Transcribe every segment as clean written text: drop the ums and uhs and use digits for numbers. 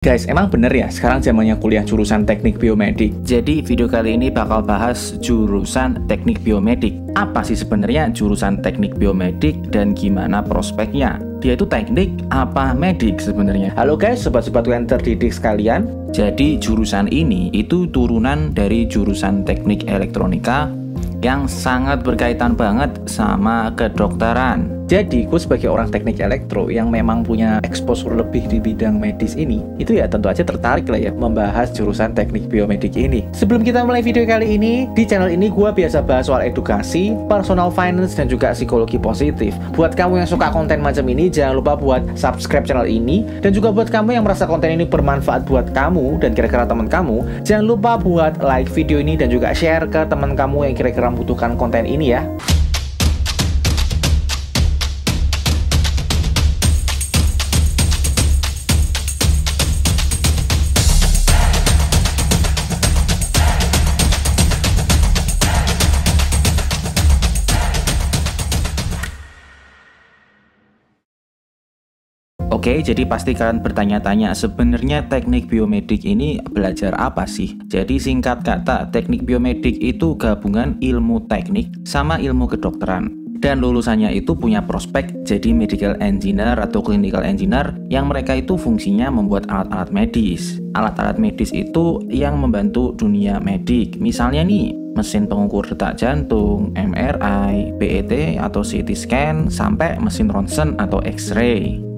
Guys, emang bener ya sekarang zamannya kuliah jurusan teknik biomedik? Jadi video kali ini bakal bahas jurusan teknik biomedik. Apa sih sebenarnya jurusan teknik biomedik dan gimana prospeknya? Dia itu teknik apa medik sebenarnya? Halo guys, sobat-sobat yang terdidik sekalian. Jadi jurusan ini itu turunan dari jurusan teknik elektronika yang sangat berkaitan banget sama kedokteran. Jadi, gue sebagai orang teknik elektro yang memang punya exposure lebih di bidang medis ini, itu ya tentu aja tertarik lah ya membahas jurusan teknik biomedik ini. Sebelum kita mulai video kali ini, di channel ini gue biasa bahas soal edukasi, personal finance, dan juga psikologi positif. Buat kamu yang suka konten macam ini, jangan lupa buat subscribe channel ini. Dan juga buat kamu yang merasa konten ini bermanfaat buat kamu dan kira-kira teman kamu, jangan lupa buat like video ini dan juga share ke teman kamu yang kira-kira membutuhkan konten ini ya. Oke, jadi pasti kalian bertanya-tanya sebenarnya teknik biomedik ini belajar apa sih? Jadi singkat kata, teknik biomedik itu gabungan ilmu teknik sama ilmu kedokteran. Dan lulusannya itu punya prospek jadi medical engineer atau clinical engineer yang mereka itu fungsinya membuat alat-alat medis. Alat-alat medis itu yang membantu dunia medik. Misalnya nih, mesin pengukur detak jantung, MRI, PET atau CT scan, sampai mesin ronsen atau X-ray.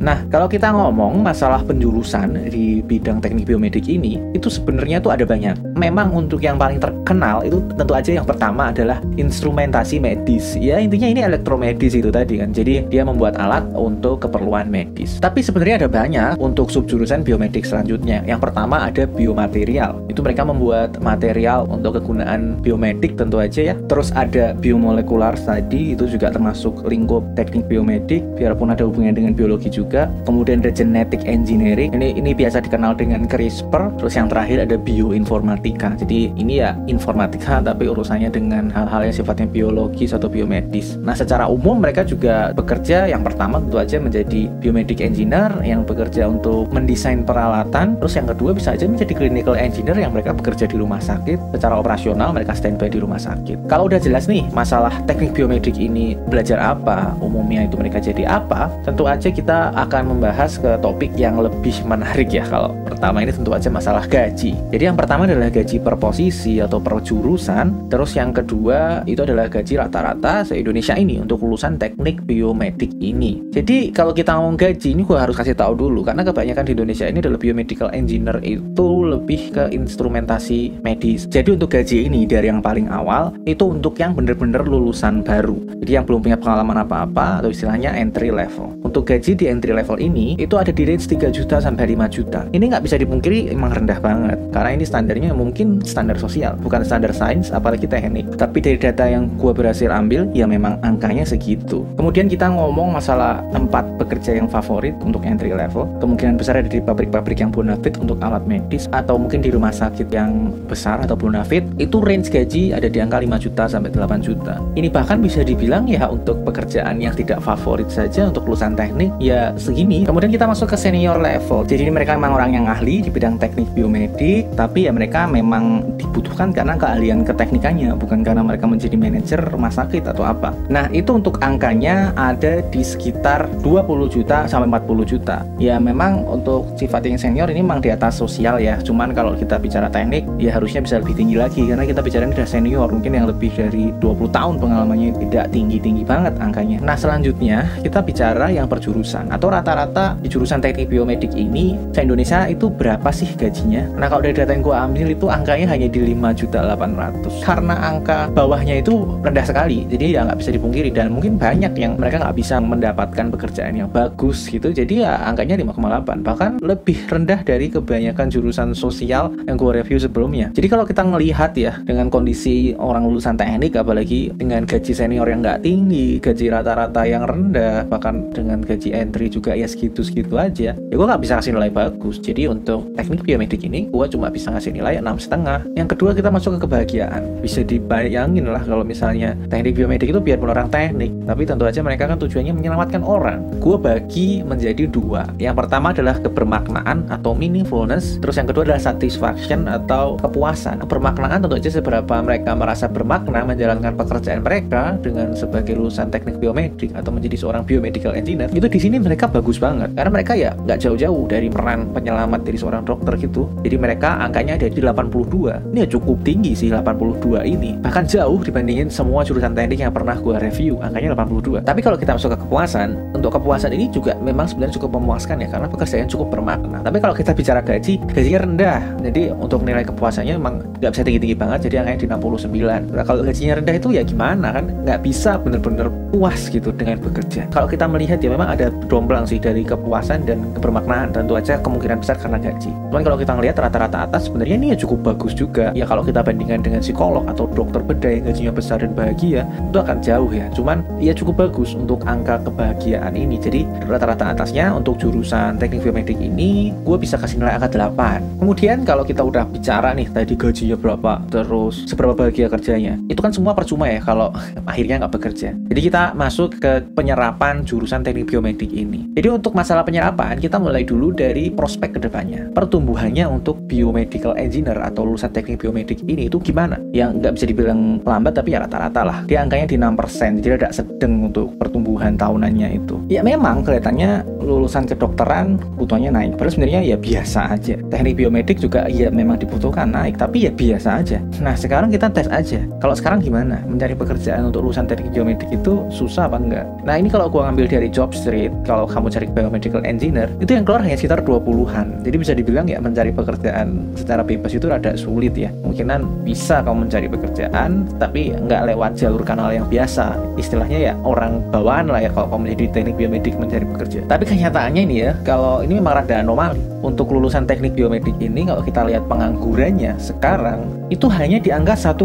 Nah, kalau kita ngomong masalah penjurusan di bidang teknik biomedik ini, itu sebenarnya tuh ada banyak. Memang untuk yang paling terkenal itu tentu aja yang pertama adalah instrumentasi medis. Ya, intinya ini elektromedis itu tadi kan. Jadi dia membuat alat untuk keperluan medis. Tapi sebenarnya ada banyak untuk subjurusan biomedik selanjutnya. Yang pertama ada biomaterial. Itu mereka membuat material untuk kegunaan biomedik tentu aja ya. Terus ada biomolekular tadi, itu juga termasuk lingkup teknik biomedik, biarpun ada hubungannya dengan biologi juga. Kemudian ada genetic engineering, ini biasa dikenal dengan CRISPR. Terus yang terakhir ada bioinformatika. Jadi ini ya informatika tapi urusannya dengan hal-hal yang sifatnya biologis atau biomedis. Nah, secara umum mereka juga bekerja, yang pertama tentu aja menjadi biomedic engineer yang bekerja untuk mendesain peralatan. Terus yang kedua bisa aja menjadi clinical engineer yang mereka bekerja di rumah sakit. Secara operasional mereka standby di rumah sakit. Kalau udah jelas nih masalah teknik biomedik ini belajar apa, umumnya itu mereka jadi apa, tentu aja kita akan membahas ke topik yang lebih menarik ya. Kalau pertama ini tentu aja masalah gaji. Jadi yang pertama adalah gaji per posisi atau per jurusan. Terus yang kedua itu adalah gaji rata-rata se-Indonesia ini untuk lulusan teknik biomedik ini. Jadi kalau kita ngomong gaji ini gue harus kasih tahu dulu, karena kebanyakan di Indonesia ini adalah biomedical engineer itu lebih ke instrumentasi medis. Jadi untuk gaji ini dari yang paling awal itu untuk yang bener-bener lulusan baru. Jadi yang belum punya pengalaman apa-apa atau istilahnya entry level. Untuk gaji di entry level ini itu ada di range 3 juta sampai 5 juta. Ini nggak bisa dipungkiri emang rendah banget, karena ini standarnya mungkin standar sosial, bukan standar sains apalagi teknik. Tapi dari data yang gue berhasil ambil ya memang angkanya segitu. Kemudian kita ngomong masalah tempat bekerja yang favorit untuk entry level, kemungkinan besar ada di pabrik-pabrik yang bonafit untuk alat medis, atau mungkin di rumah sakit yang besar atau bonafit. Itu range gaji ada di angka 5 juta sampai 8 juta. Ini bahkan bisa dibilang ya untuk pekerjaan yang tidak favorit saja untuk lulusan teknik ya segini. Kemudian kita masuk ke senior level. Jadi mereka memang orang yang ahli di bidang teknik biomedik, tapi ya mereka memang dibutuhkan karena keahlian keteknikannya, bukan karena mereka menjadi manajer rumah sakit atau apa. Nah, itu untuk angkanya ada di sekitar 20 juta sampai 40 juta. Ya memang untuk sifat yang senior ini memang di atas sosial ya. Cuman kalau kita bicara teknik ya harusnya bisa lebih tinggi lagi, karena kita bicara ini udah senior, mungkin yang lebih dari 20 tahun pengalamannya, tidak tinggi-tinggi banget angkanya. Nah, selanjutnya kita bicara yang perjurusan atau rata-rata di jurusan teknik biomedik ini se-Indonesia itu berapa sih gajinya. Nah, kalau dari data yang gue ambil itu angkanya hanya di 5.800.000, karena angka bawahnya itu rendah sekali. Jadi ya nggak bisa dipungkiri, dan mungkin banyak yang mereka nggak bisa mendapatkan pekerjaan yang bagus gitu. Jadi ya angkanya 5,8, bahkan lebih rendah dari kebanyakan jurusan sosial yang gue review sebelumnya. Jadi kalau kita ngelihat ya dengan kondisi orang lulusan teknik, apalagi dengan gaji senior yang nggak tinggi, gaji rata-rata yang rendah, bahkan dengan gaji entry juga ya segitu-segitu aja, ya gue nggak bisa kasih nilai bagus. Jadi untuk teknik biomedik ini gue cuma bisa ngasih nilai 6,5. Yang kedua kita masuk ke kebahagiaan. Bisa dibayangin lah kalau misalnya teknik biomedik itu biarpun orang teknik, tapi tentu aja mereka kan tujuannya menyelamatkan orang. Gue bagi menjadi dua. Yang pertama adalah kebermaknaan atau meaningfulness, terus yang kedua adalah satisfaction atau kepuasan. Kebermaknaan tentu aja seberapa mereka merasa bermakna menjalankan pekerjaan mereka dengan sebagai lulusan teknik biometrik atau menjadi seorang biomedical engineer. Itu di sini mereka bagus banget karena mereka ya nggak jauh-jauh dari peran penyelamat dari seorang dokter gitu. Jadi mereka angkanya ada di 82. Ini ya cukup tinggi sih 82 ini. Bahkan jauh dibandingin semua jurusan teknik yang pernah gue review, angkanya 82. Tapi kalau kita masuk ke kepuasan, untuk kepuasan ini juga memang sebenarnya cukup memuaskan ya karena pekerjaan cukup bermakna. Tapi kalau kita bicara gaji, gajinya rendah. Jadi untuk nilai kepuasannya memang nggak bisa tinggi-tinggi banget, jadi angkanya di 69. Nah kalau gajinya rendah itu ya gimana kan? Nggak bisa bener-bener puas gitu dengan bekerja. Kalau kita melihat ya memang ada domplang sih dari kepuasan dan kebermaknaan. Tentu aja kemungkinan besar karena gaji. Cuman kalau kita ngelihat rata-rata atas sebenarnya ini ya cukup bagus juga. Ya kalau kita bandingkan dengan psikolog atau dokter bedah yang gajinya besar dan bahagia, itu akan jauh ya. Cuman ya cukup bagus untuk angka kebahagiaan ini. Jadi rata-rata atasnya untuk jurusan teknik biomedik ini gue bisa kasih nilai angka 8. Kemudian kalau kita udah bicara nih tadi gajinya berapa, terus seberapa bahagia kerjanya, itu kan semua percuma ya kalau akhirnya nggak bekerja. Jadi kita masuk ke penyerapan jurusan teknik biomedik ini. Jadi untuk masalah penyerapan kita mulai dulu dari prospek kedepannya. Pertumbuhannya untuk biomedical engineer atau lulusan teknik biomedik ini itu gimana? Yang nggak bisa dibilang lambat tapi ya rata-rata lah. Dia angkanya di 6%, jadi agak sedang untuk pertumbuhan tahunannya itu. Ya memang kelihatannya lulusan kedokteran kebutuhannya naik. Padahal sebenarnya ya biasa aja. Teknik biomedik juga ya memang dibutuhkan naik, tapi ya biasa aja. Nah sekarang kita tes aja. Kalau sekarang gimana? Mencari pekerjaan untuk lulusan teknik biomedik itu susah apa enggak? Nah ini kalau gua ngambil dari Jobstreet, kalau kamu cari biomedical engineer, itu yang keluar hanya sekitar 20-an. Jadi bisa dibilang ya mencari pekerjaan secara bebas itu rada sulit ya. Kemungkinan bisa kamu mencari pekerjaan, tapi nggak lewat jalur kanal yang biasa. Istilahnya ya orang bawaan lah ya kalau kamu menjadi teknik biomedik mencari pekerja. Tapi kenyataannya ini ya, kalau ini memang rada anomali. Untuk lulusan teknik biomedik ini kalau kita lihat penganggurannya sekarang itu hanya di angka 1,1%.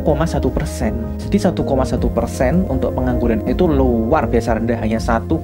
Jadi 1,1% untuk pengangguran itu luar biasa rendah, hanya 1,1%.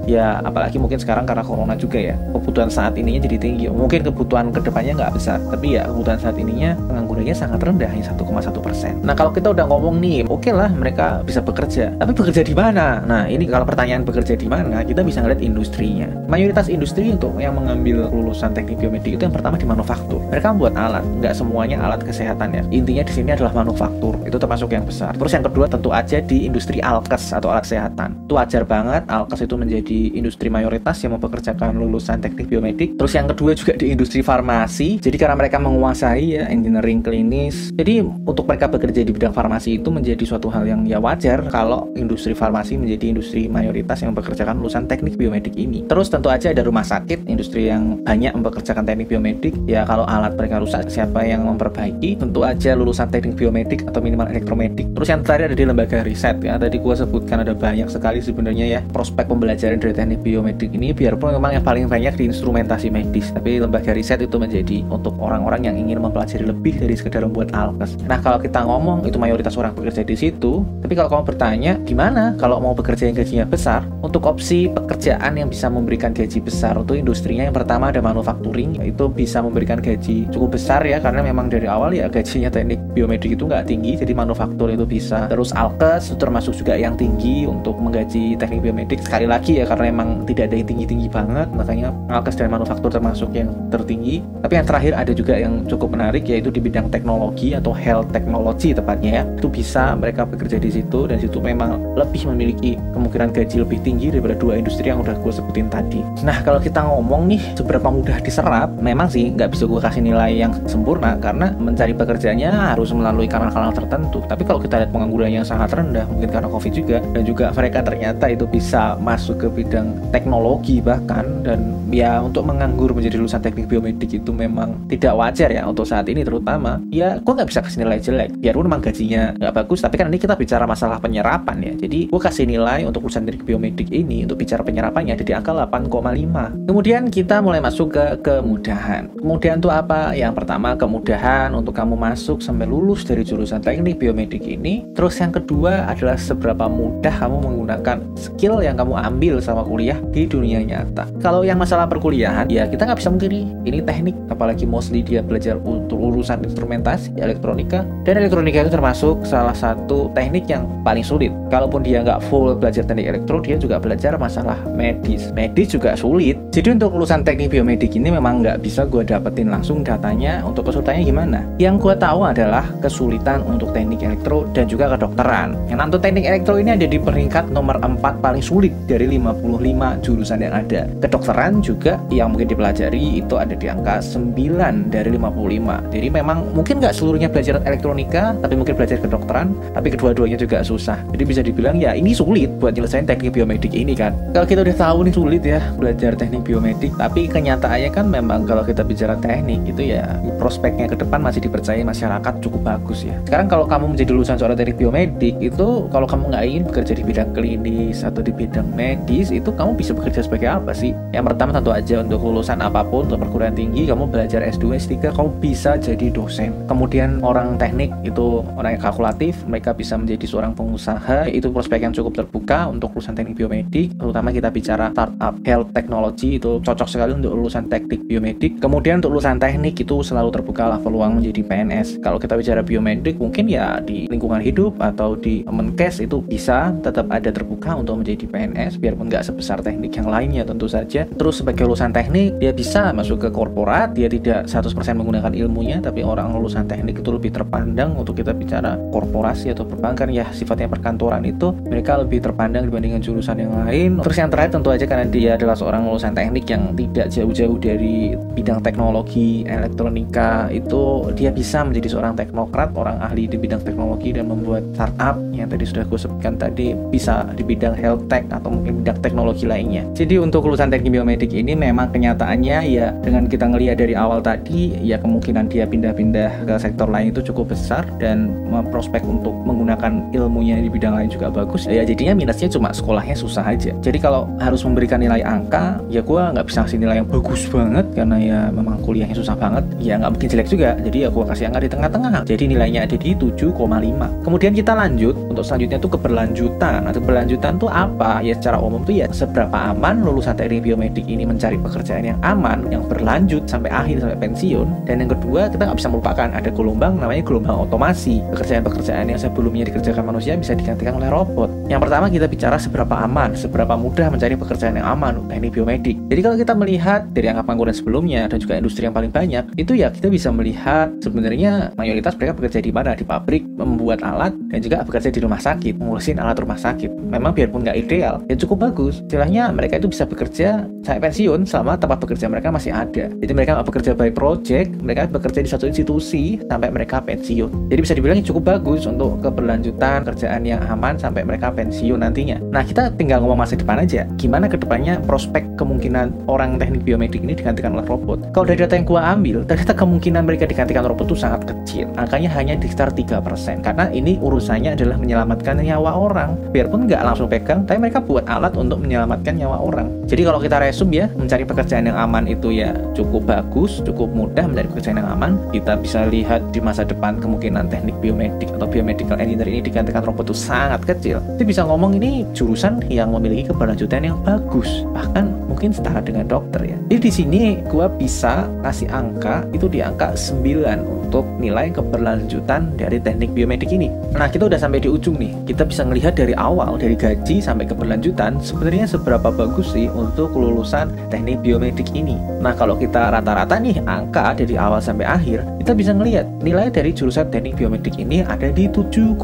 Ya apalagi mungkin sekarang karena corona juga ya, kebutuhan saat ininya jadi tinggi. Mungkin kebutuhan kedepannya nggak besar, tapi ya kebutuhan saat ininya penganggurannya sangat rendah, hanya 1,1%. Nah kalau kita udah ngomong nih, oke lah mereka bisa bekerja, tapi bekerja di mana? Nah ini kalau pertanyaan bekerja di mana, kita bisa ngeliat industrinya. Mayoritas industri untuk yang mengambil lulusan teknik biomedik itu yang pertama di manufaktur. Mereka membuat alat, nggak semuanya alat kesehatan ya. Intinya di sini adalah manufaktur, itu termasuk yang besar. Terus yang kedua tentu aja di industri alkes atau alat kesehatan. Itu wajar banget alkes itu menjadi industri mayoritas yang mempekerjakan lulusan teknik biomedik. Terus yang kedua juga di industri farmasi. Jadi karena mereka menguasai ya engineering klinis, jadi untuk mereka bekerja di bidang farmasi itu menjadi suatu hal yang ya wajar kalau industri farmasi menjadi industri mayoritas yang mempekerjakan lulusan teknik biomedik ini. Terus tentu aja ada rumah sakit, industri yang banyak mempekerjakan teknik biomedik. Ya kalau alat mereka rusak, siapa yang memperbaiki? Tentu aja lulusan teknik biomedik atau minimal elektromedik. Terus yang terakhir ada di lembaga riset ya. Tadi gua sebutkan ada banyak sekali sebenarnya ya prospek pembelajaran dari teknik biomedik ini, biarpun memang yang paling banyak di instrumentasi medis, tapi lembaga riset itu menjadi untuk orang-orang yang ingin mempelajari lebih dari sekedar membuat alkes. Nah kalau kita ngomong itu mayoritas orang bekerja di situ, tapi kalau kamu bertanya gimana kalau mau bekerja yang gajinya besar, untuk opsi pekerjaan yang bisa memberikan gaji besar untuk industrinya yang pertama ada manufacturing, yaitu bisa memberikan gaji cukup besar ya, karena memang dari awal ya gajinya teknik biomedik itu nggak tinggi, jadi manufaktur itu bisa. Terus alkes termasuk juga yang tinggi untuk menggaji teknik biomedik, sekali lagi ya karena memang tidak ada yang tinggi-tinggi banget, makanya alkes dan manufaktur termasuk yang tertinggi. Tapi yang terakhir ada juga yang cukup menarik, yaitu di bidang teknologi atau health technology tepatnya ya, itu bisa mereka bekerja di situ, dan situ memang lebih memiliki kemungkinan gaji lebih tinggi daripada dua industri yang udah gue sebutin tadi. Nah kalau kita ngomong nih seberapa mudah diserap, memang sih nggak bisa gue kasih nilai yang sempurna karena mencari pekerjaannya harus melalui kanal-kanal tertentu. Tapi kalau kita lihat penganggurannya sangat rendah, mungkin karena COVID juga, dan juga mereka ternyata itu bisa masuk ke bidang teknologi bahkan, dan ya untuk menganggur menjadi lulusan teknik biomedik itu memang tidak wajar ya untuk saat ini terutama. Ya gue nggak bisa kasih nilai jelek, biarpun memang gajinya nggak bagus, tapi kan ini kita bicara masalah penyerapan ya. Jadi gue kasih nilai untuk lulusan teknik biomedik ini untuk bicara penyerapannya ada di angka 8,5. Kemudian kita mulai masuk ke kemudahan. Kemudahan itu apa? Yang pertama kemudahan untuk kamu masuk sampai lulus dari jurusan teknik biomedik ini. Terus yang kedua adalah seberapa mudah kamu menggunakan skill yang kamu ambil sama kuliah di dunia nyata. Kalau yang masalah perkuliahan, ya kita nggak bisa mungkiri ini teknik, apalagi mostly dia belajar untuk urusan instrumentasi, elektronika, dan elektronika itu termasuk salah satu teknik yang paling sulit. Kalaupun dia nggak full belajar teknik elektro, dia juga belajar masalah medis. Medis juga sulit. Jadi untuk lulusan teknik biomedik ini memang nggak bisa gue dapetin langsung datanya untuk kesulitannya gimana. Yang gue tahu adalah kesulitan untuk teknik elektro dan juga kedokteran. Yang untuk teknik elektro ini ada di peringkat nomor 4 paling sulit dari 55 jurusan yang ada. Kedokteran juga yang mungkin dipelajari itu ada di angka 9 dari 55. Jadi memang mungkin nggak seluruhnya belajar elektronika, tapi mungkin belajar kedokteran, tapi kedua-duanya juga susah. Jadi bisa dibilang ya ini sulit buat nyelesain teknik biomedik ini kan. Kalau kita udah tahu nih sulit ya belajar teknik biomedik, tapi kenyataannya kan memang kalau kita bicara teknik itu ya prospeknya ke depan masih dipercaya masyarakat cukup bagus ya. Sekarang kalau kamu menjadi lulusan seorang teknik biomedik itu, kalau kamu nggak ingin bekerja di bidang klinis atau di bidang medis, itu kamu bisa bekerja sebagai apa sih? Yang pertama tentu aja untuk lulusan apapun, untuk perguruan tinggi, kamu belajar S2, S3, kamu bisa jadi dosen. Kemudian orang teknik itu orang yang kalkulatif, mereka bisa menjadi seorang pengusaha, itu prospek yang cukup terbuka untuk lulusan teknik biomedik. Terutama kita bicara startup health technology, itu cocok sekali untuk lulusan teknik biomedik. Kemudian untuk lulusan teknik itu selalu terbuka lah peluang menjadi PNS. Kalau kita bicara biomedik, mungkin ya di lingkungan hidup atau di Menkes itu bisa tetap ada terbuka untuk menjadi PNS, biarpun nggak sebesar teknik yang lainnya tentu saja. Terus sebagai lulusan teknik, dia bisa masuk ke korporat, dia tidak 100% menggunakan ilmunya, tapi orang lulusan teknik itu lebih terpandang untuk kita bicara korporasi atau perbankan, ya sifatnya perkantoran itu mereka lebih terpandang dibandingkan jurusan yang lain. Terus yang terakhir tentu aja karena dia adalah seorang lulusan teknik yang tidak jauh-jauh dari bidang teknologi, elektronika, itu dia bisa menjadi seorang teknokrat, orang ahli di bidang teknologi dan membuat startup yang tadi sudah gue sebutkan tadi, bisa di bidang health tech atau mungkin bidang teknologi lainnya. Jadi untuk lulusan teknik biomedik ini memang kenyataannya ya dengan kita ngelihat dari awal tadi, ya kemungkinan dia pindah-pindah ke sektor lain itu cukup besar dan prospek untuk menggunakan ilmunya di bidang lain juga bagus. Ya jadinya minusnya cuma sekolahnya susah aja. Jadi kalau harus memberikan nilai angka, ya gue nggak bisa kasih nilai yang bagus banget karena ya memang kuliahnya susah banget. Ya nggak mungkin jelek juga. Jadi ya gue kasih angka di tengah-tengah. Jadi nilainya ada di 7,5. Kemudian kita lanjut untuk selanjutnya tuh keberlanjutan. Nah, keberlanjutan tuh apa? Ya secara umum tuh ya seberapa aman lulusan teknik biomedik ini mencari pekerjaan yang aman, yang berlanjut sampai akhir, sampai pensiun. Dan yang kedua, kita nggak bisa melupakan ada gelombang namanya gelombang otomasi. Pekerjaan-pekerjaan yang sebelumnya dikerjakan manusia bisa digantikan oleh robot. Yang pertama kita bicara seberapa aman, seberapa mudah mencari pekerjaan yang aman untuk teknik biomedik. Jadi kalau kita melihat dari angka pengangguran sebelumnya dan juga industri yang paling banyak, itu ya kita bisa melihat sebenarnya mayoritas mereka bekerja di mana? Di pabrik, membuat alat, dan juga bekerja di rumah sakit, ngurusin alat rumah sakit. Memang biarpun nggak ideal, ya cukup bagus. Istilahnya mereka itu bisa bekerja sampai pensiun selama tempat bekerja mereka masih ada. Jadi mereka nggak bekerja by project, mereka bekerja di satu institusi sampai mereka pensiun. Jadi bisa dibilang cukup bagus untuk keberlanjutan kerjaan yang aman sampai mereka pensiun nantinya. Nah kita tinggal ngomong masa depan aja. Gimana kedepannya prospek kemungkinan orang teknik biomedik ini digantikan oleh robot? Kalau dari data yang gua ambil, ternyata kemungkinan mereka digantikan robot itu sangat kecil. Angkanya hanya di sekitar 3%. Karena ini urusannya adalah menyelamatkan nyawa orang. Biarpun nggak langsung pegang, tapi mereka buat alat untuk menyelamatkan nyawa orang. Jadi kalau kita resume ya, mencari pekerjaan yang aman itu ya cukup bagus, cukup mudah mencari pekerjaan yang aman. Kita bisa lihat di masa depan kemungkinan teknik biomedik atau biomedical engineer ini digantikan robot itu sangat kecil. Itu bisa ngomong ini jurusan yang memiliki keberlanjutan yang bagus, bahkan mungkin setara dengan dokter ya. Jadi di sini gua bisa kasih angka itu di angka 9 untuk nilai keberlanjutan dari teknik biomedik ini. Nah kita udah sampai di ujung nih. Kita bisa ngelihat dari awal, dari gaji sampai keberlanjutan sebenarnya seberapa bagus sih untuk lulusan teknik biomedik ini. Nah kalau kita rata-rata nih angka dari awal sampai akhir, kita bisa ngelihat nilai dari jurusan teknik biomedik ini ada di 7,9.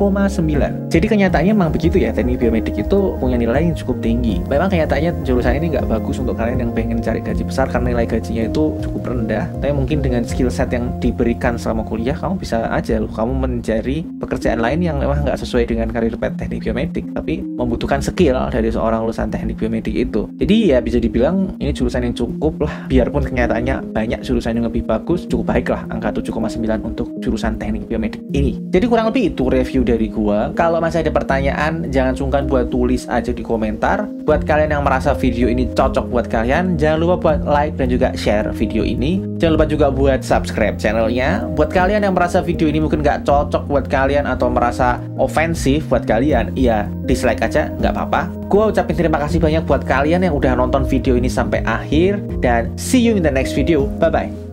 Jadi kenyataannya memang begitu ya, teknik biomedik itu punya nilai yang cukup tinggi. Memang kenyataannya jurusan ini nggak bagus untuk kalian yang pengen cari gaji besar karena nilai gajinya itu cukup rendah. Tapi mungkin dengan skill set yang diberikan selama kuliah, kamu bisa aja loh kamu mencari pekerjaan lain yang memang nggak sesuai dengan karir path teknik biomedik, tapi membutuhkan skill dari seorang lulusan teknik biomedik itu. Jadi ya bisa dibilang ini jurusan yang cukup lah, biarpun kenyataannya banyak jurusan yang lebih bagus, cukup baik lah angka 7,9 untuk jurusan teknik biomedik ini. Jadi kurang lebih itu review dari gua. Kalau masih ada pertanyaan, jangan sungkan buat tulis aja di komentar. Buat kalian yang merasa video ini cocok buat kalian, jangan lupa buat like dan juga share video ini. Jangan lupa juga buat subscribe channelnya. Buat kalian yang merasa video ini mungkin nggak cocok buat kalian atau merasa ofensif buat kalian, ya dislike aja, nggak apa-apa. Gue ucapin terima kasih banyak buat kalian yang udah nonton video ini sampai akhir. Dan see you in the next video. Bye-bye.